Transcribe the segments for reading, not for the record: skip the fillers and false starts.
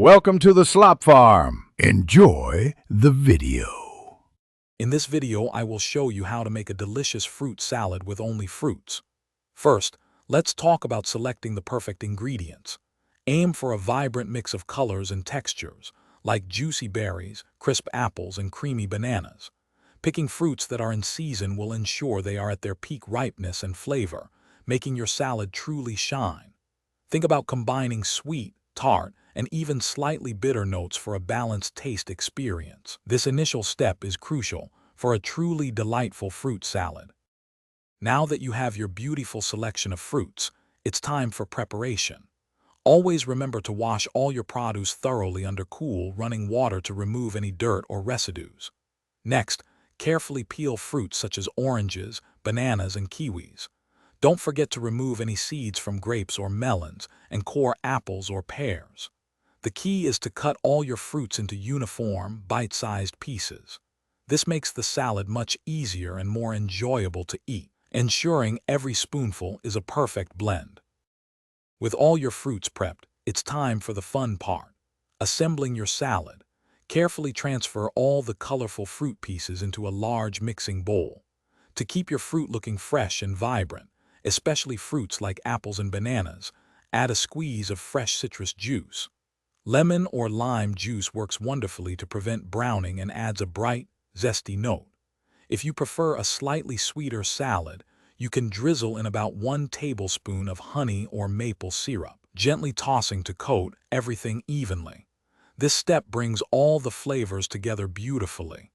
Welcome to the Slop Farm. Enjoy the video. In this video, I will show you how to make a delicious fruit salad with only fruits. First, let's talk about selecting the perfect ingredients. Aim for a vibrant mix of colors and textures, like juicy berries, crisp apples, and creamy bananas. Picking fruits that are in season will ensure they are at their peak ripeness and flavor, making your salad truly shine. Think about combining sweet, tart, and even slightly bitter notes for a balanced taste experience. This initial step is crucial for a truly delightful fruit salad. Now that you have your beautiful selection of fruits, it's time for preparation. Always remember to wash all your produce thoroughly under cool, running water to remove any dirt or residues. Next, carefully peel fruits such as oranges, bananas, and kiwis. Don't forget to remove any seeds from grapes or melons and core apples or pears. The key is to cut all your fruits into uniform, bite-sized pieces. This makes the salad much easier and more enjoyable to eat, ensuring every spoonful is a perfect blend. With all your fruits prepped, it's time for the fun part, assembling your salad. Carefully transfer all the colorful fruit pieces into a large mixing bowl. To keep your fruit looking fresh and vibrant, especially fruits like apples and bananas, add a squeeze of fresh citrus juice. Lemon or lime juice works wonderfully to prevent browning and adds a bright, zesty note. If you prefer a slightly sweeter salad, you can drizzle in about 1 tablespoon of honey or maple syrup, gently tossing to coat everything evenly. This step brings all the flavors together beautifully.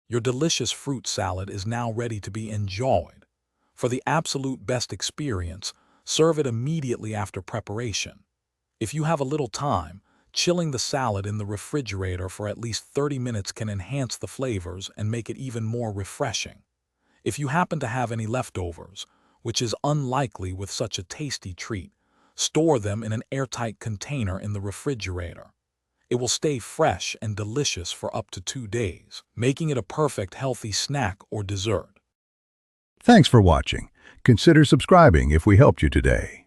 Your delicious fruit salad is now ready to be enjoyed. For the absolute best experience, serve it immediately after preparation. If you have a little time, chilling the salad in the refrigerator for at least 30 minutes can enhance the flavors and make it even more refreshing. If you happen to have any leftovers, which is unlikely with such a tasty treat, store them in an airtight container in the refrigerator. It will stay fresh and delicious for up to 2 days, making it a perfect healthy snack or dessert. Thanks for watching. Consider subscribing if we helped you today.